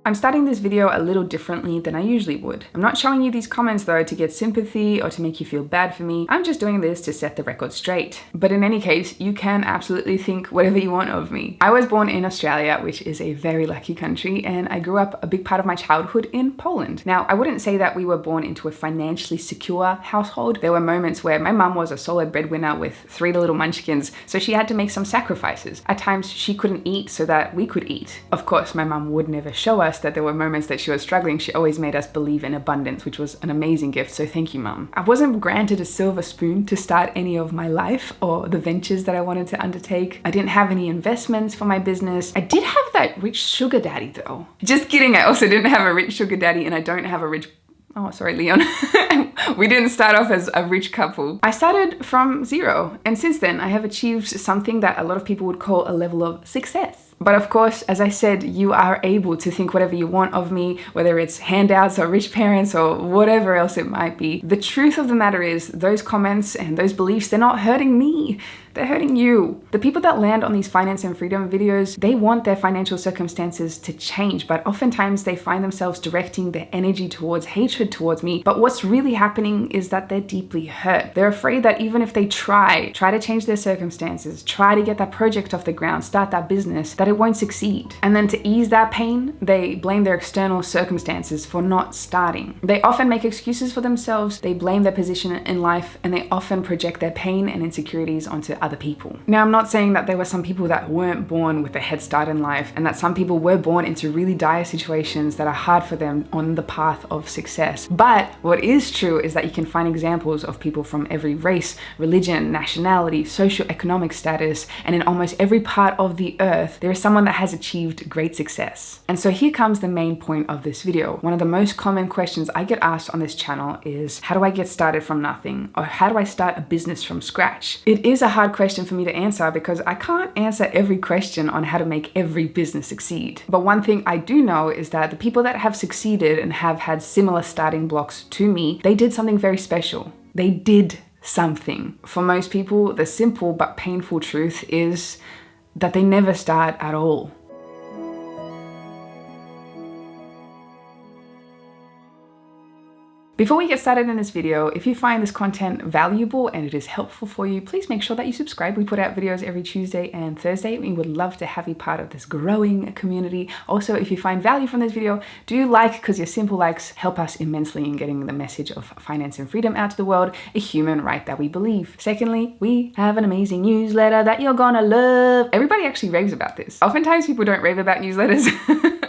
I'm starting this video a little differently than I usually would. I'm not showing you these comments though to get sympathy or to make you feel bad for me. I'm just doing this to set the record straight. But in any case, you can absolutely think whatever you want of me. I was born in Australia, which is a very lucky country, and I grew up a big part of my childhood in Poland. Now, I wouldn't say that we were born into a financially secure household. There were moments where my mum was a solo breadwinner with 3 little munchkins, so she had to make some sacrifices. At times, she couldn't eat so that we could eat. Of course, my mum would never show us that there were moments that she was struggling. She always made us believe in abundance, which was an amazing gift, so thank you, Mum. I wasn't granted a silver spoon to start any of my life or the ventures that I wanted to undertake. I didn't have any investments for my business. I did have that rich sugar daddy though. Just kidding, I also didn't have a rich sugar daddy, and I don't have a rich... Oh, sorry, Leon. We didn't start off as a rich couple. I started from zero, and since then I have achieved something that a lot of people would call a level of success. But of course, as I said, you are able to think whatever you want of me, whether it's handouts or rich parents or whatever else it might be. The truth of the matter is, those comments and those beliefs, they're not hurting me. They're hurting you. The people that land on these finance and freedom videos, they want their financial circumstances to change, but oftentimes they find themselves directing their energy towards hatred towards me. But what's really happening is that they're deeply hurt. They're afraid that even if they try to change their circumstances, try to get that project off the ground, start that business, that it won't succeed. And then to ease that pain, they blame their external circumstances for not starting. They often make excuses for themselves, they blame their position in life, and they often project their pain and insecurities onto other people. Now, I'm not saying that there were some people that weren't born with a head start in life and that some people were born into really dire situations that are hard for them on the path of success. But what is true is that you can find examples of people from every race, religion, nationality, socioeconomic status, and in almost every part of the earth, there is someone that has achieved great success. And so here comes the main point of this video. One of the most common questions I get asked on this channel is, how do I get started from nothing? Or how do I start a business from scratch? It is a hard question for me to answer because I can't answer every question on how to make every business succeed. But one thing I do know is that the people that have succeeded and have had similar starting blocks to me, they did something very special. They did something. For most people, the simple but painful truth is that they never start at all. Before we get started in this video, if you find this content valuable and it is helpful for you, please make sure that you subscribe. We put out videos every Tuesday and Thursday. We would love to have you part of this growing community. Also, if you find value from this video, do like, because your simple likes help us immensely in getting the message of finance and freedom out to the world, a human right that we believe. Secondly, we have an amazing newsletter that you're gonna love. Everybody actually raves about this. Oftentimes people don't rave about newsletters.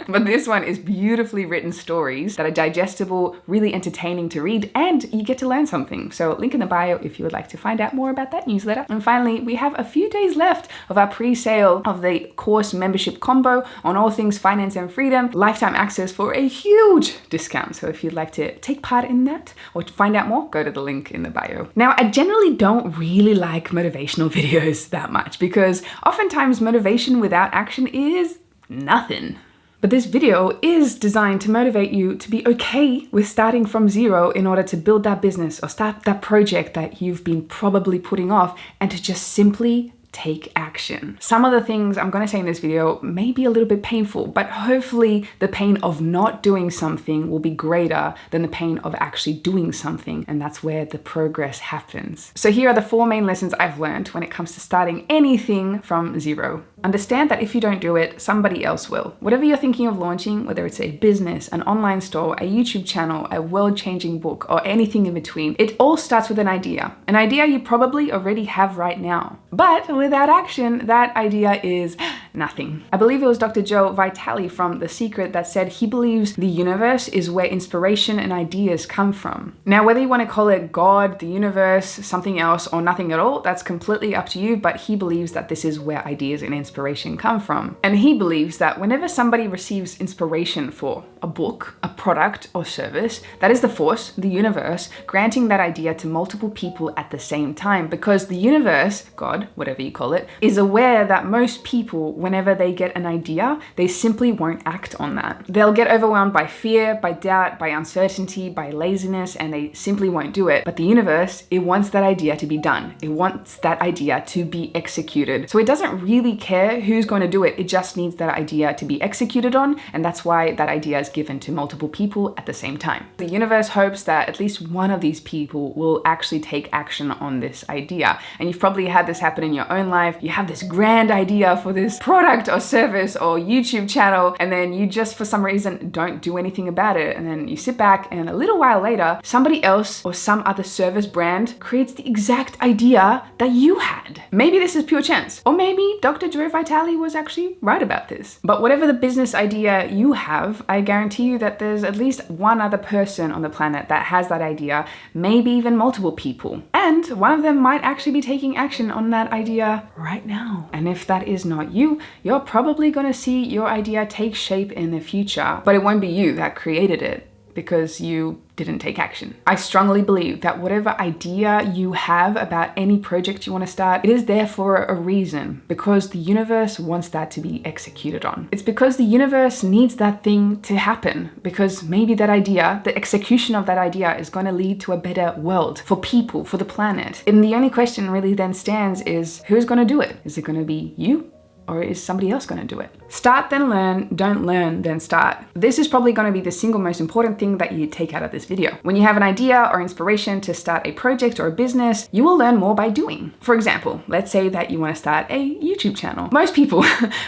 But this one is beautifully written stories that are digestible, really entertaining to read, and you get to learn something. So link in the bio if you would like to find out more about that newsletter. And finally, we have a few days left of our pre-sale of the course membership combo on all things finance and freedom, lifetime access for a huge discount. So if you'd like to take part in that or to find out more, go to the link in the bio. Now, I generally don't really like motivational videos that much because oftentimes motivation without action is nothing. But this video is designed to motivate you to be okay with starting from zero in order to build that business or start that project that you've been probably putting off, and to just simply take action. Some of the things I'm going to say in this video may be a little bit painful, but hopefully the pain of not doing something will be greater than the pain of actually doing something, and that's where the progress happens. So here are the 4 main lessons I've learned when it comes to starting anything from zero. Understand that if you don't do it, somebody else will. Whatever you're thinking of launching, whether it's a business, an online store, a YouTube channel, a world-changing book, or anything in between, it all starts with an idea. An idea you probably already have right now. But without action, that idea is nothing. I believe it was Dr. Joe Vitale from The Secret that said he believes the universe is where inspiration and ideas come from. Now, whether you want to call it God, the universe, something else, or nothing at all, that's completely up to you, but he believes that this is where ideas and inspiration come from. And he believes that whenever somebody receives inspiration for a book, a product, or service, that is the force, the universe, granting that idea to multiple people at the same time, because the universe, God, whatever you call it, is aware that most people, whenever they get an idea, they simply won't act on that. They'll get overwhelmed by fear, by doubt, by uncertainty, by laziness, and they simply won't do it. But the universe, it wants that idea to be done. It wants that idea to be executed. So it doesn't really care who's going to do it. It just needs that idea to be executed on, and that's why that idea is given to multiple people at the same time. The universe hopes that at least one of these people will actually take action on this idea. And you've probably had this happen in your own life. You have this grand idea for this product or service or YouTube channel, and then you just for some reason don't do anything about it. And then you sit back, and a little while later, somebody else or some other service brand creates the exact idea that you had. Maybe this is pure chance, or maybe Dr. Joe Vitale was actually right about this. But whatever the business idea you have, I guarantee you that there's at least one other person on the planet that has that idea, maybe even multiple people. And one of them might actually be taking action on that idea right now. And if that is not you, you're probably going to see your idea take shape in the future, but it won't be you that created it because you didn't take action. I strongly believe that whatever idea you have about any project you want to start, it is there for a reason, because the universe wants that to be executed on. It's because the universe needs that thing to happen, because maybe that idea, the execution of that idea is going to lead to a better world for people, for the planet. And the only question really then stands is, who's going to do it? Is it going to be you? Or is somebody else going to do it? Start, then learn. Don't learn, then start. This is probably going to be the single most important thing that you take out of this video. When you have an idea or inspiration to start a project or a business, you will learn more by doing. For example, let's say that you want to start a YouTube channel. Most people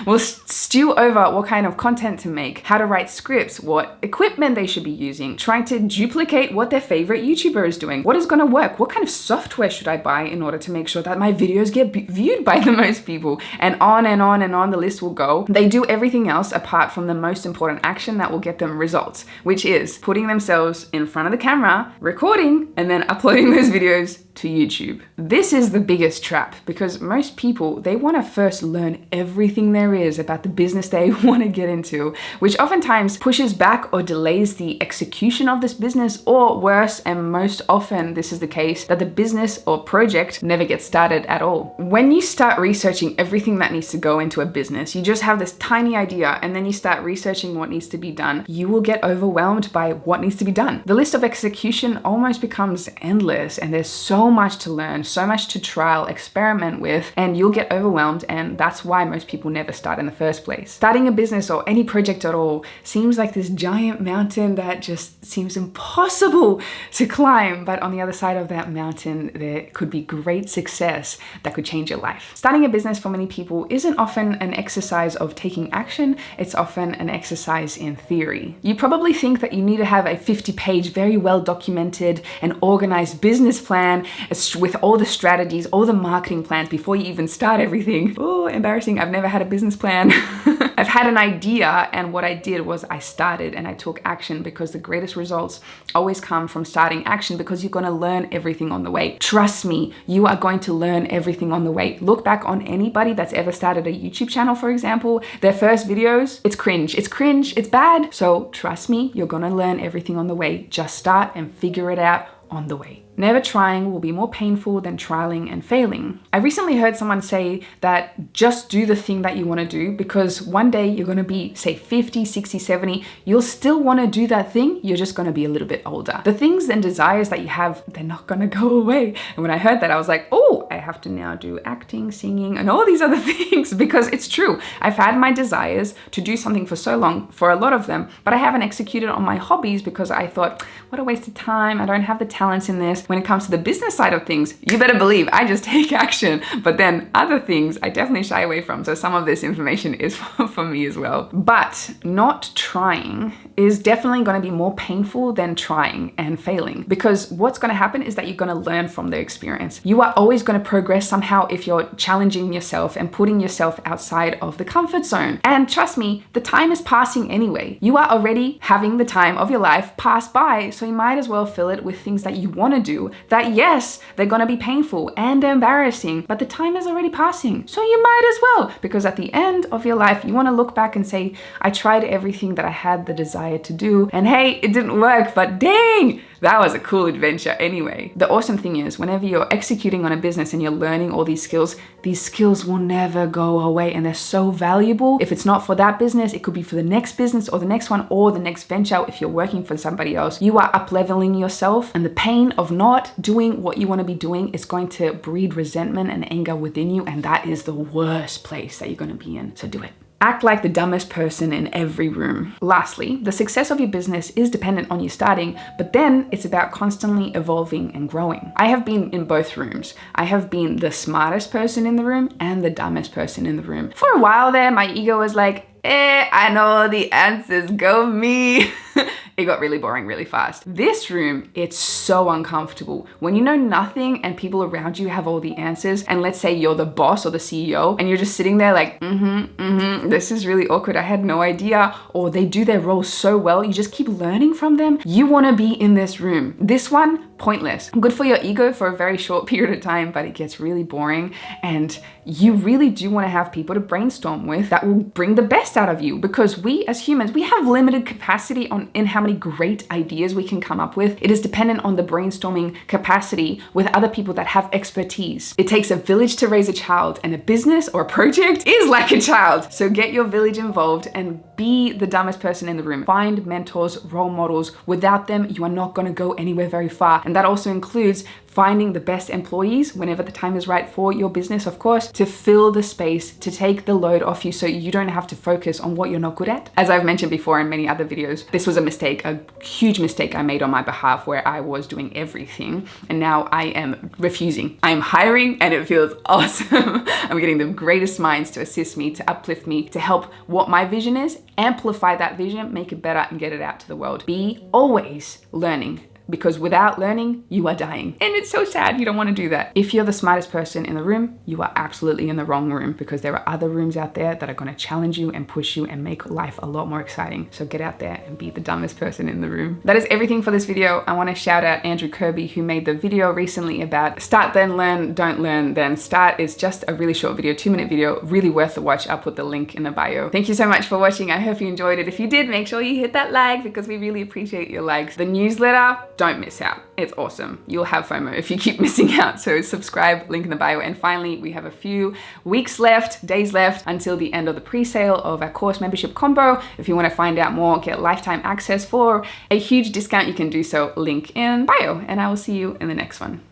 will stew over what kind of content to make, how to write scripts, what equipment they should be using, trying to duplicate what their favorite YouTuber is doing. What is going to work? What kind of software should I buy in order to make sure that my videos get viewed by the most people? And on and on and on the list will go. They do everything else apart from the most important action that will get them results, which is putting themselves in front of the camera, recording, and then uploading those videos to YouTube. This is the biggest trap, because most people, they want to first learn everything there is about the business they want to get into, which oftentimes pushes back or delays the execution of this business, or worse, and most often this is the case, that the business or project never gets started at all. When you start researching everything that needs to go into a business, you just have this tiny idea, and then you start researching what needs to be done, you will get overwhelmed by what needs to be done. The list of execution almost becomes endless, and there's so much to learn, so much to trial, experiment with, and you'll get overwhelmed, and that's why most people never start in the first place. Starting a business or any project at all seems like this giant mountain that just seems impossible to climb, but on the other side of that mountain, there could be great success that could change your life. Starting a business for many people isn't often an exercise of taking action, it's often an exercise in theory. You probably think that you need to have a 50-page, very well documented and organized business plan with all the strategies, all the marketing plans before you even start everything. Oh, embarrassing. I've never had a business plan. I've had an idea, and what I did was I started and I took action, because the greatest results always come from starting action, because you're going to learn everything on the way. Trust me, you are going to learn everything on the way. Look back on anybody that's ever started a YouTube channel, for example, their first videos, it's cringe, it's bad. So trust me, you're going to learn everything on the way. Just start and figure it out on the way. Never trying will be more painful than trialing and failing. I recently heard someone say that just do the thing that you want to do, because one day you're going to be, say, 50, 60, 70. You'll still want to do that thing. You're just going to be a little bit older. The things and desires that you have, they're not going to go away. And when I heard that, I was like, oh, I have to now do acting, singing, and all these other things, because it's true. I've had my desires to do something for so long, for a lot of them, but I haven't executed on my hobbies because I thought, what a waste of time. I don't have the talents in this. When it comes to the business side of things, you better believe I just take action. But then other things I definitely shy away from. So some of this information is for me as well. But not trying is definitely going to be more painful than trying and failing, because what's going to happen is that you're going to learn from the experience. You are always going to progress somehow if you're challenging yourself and putting yourself outside of the comfort zone. And trust me, the time is passing anyway. You are already having the time of your life pass by, so you might as well fill it with things that you want to do, that yes, they're going to be painful and embarrassing, but the time is already passing. So you might as well, because at the end of your life, you want to look back and say, I tried everything that I had the desire to do, and hey, it didn't work, but dang, That was a cool adventure anyway. The awesome thing is, whenever you're executing on a business and you're learning all these skills will never go away, and they're so valuable. If it's not for that business, it could be for the next business or the next one or the next venture. If you're working for somebody else, you are up-leveling yourself, and the pain of not doing what you want to be doing is going to breed resentment and anger within you, and that is the worst place that you're going to be in. So do it. Act like the dumbest person in every room. Lastly, the success of your business is dependent on you starting, but then it's about constantly evolving and growing. I have been in both rooms. I have been the smartest person in the room and the dumbest person in the room. For a while there, my ego was like, I know the answers, go me. It got really boring really fast. This room, it's so uncomfortable. When you know nothing and people around you have all the answers, and let's say you're the boss or the CEO and you're just sitting there like, this is really awkward, I had no idea, or they do their role so well, you just keep learning from them. You wanna be in this room. This one, pointless. Good for your ego for a very short period of time, but it gets really boring, and you really do wanna have people to brainstorm with that will bring the best out of you, because we as humans, we have limited capacity in how many great ideas we can come up with. It is dependent on the brainstorming capacity with other people that have expertise. It takes a village to raise a child, and a business or a project is like a child. So get your village involved and be the dumbest person in the room. Find mentors, role models. Without them, you are not gonna go anywhere very far. And that also includes finding the best employees whenever the time is right for your business, of course, to fill the space, to take the load off you so you don't have to focus on what you're not good at. As I've mentioned before in many other videos, this was a mistake, a huge mistake I made on my behalf, where I was doing everything, and now I am refusing. I'm hiring, and it feels awesome. I'm getting the greatest minds to assist me, to uplift me, to help what my vision is, amplify that vision, make it better, and get it out to the world. Be always learning, because without learning, you are dying. And it's so sad, you don't wanna do that. If you're the smartest person in the room, you are absolutely in the wrong room, because there are other rooms out there that are gonna challenge you and push you and make life a lot more exciting. So get out there and be the dumbest person in the room. That is everything for this video. I wanna shout out Andrew Kirby, who made the video recently about start then learn, don't learn then start. It's just a really short video, 2-minute video, really worth the watch. I'll put the link in the bio. Thank you so much for watching. I hope you enjoyed it. If you did, make sure you hit that like, because we really appreciate your likes. The newsletter, don't miss out. It's awesome. You'll have FOMO if you keep missing out. So subscribe, link in the bio. And finally, we have a few weeks left, days left until the end of the pre-sale of our course membership combo. If you want to find out more, get lifetime access for a huge discount, you can do so, link in bio. And I will see you in the next one.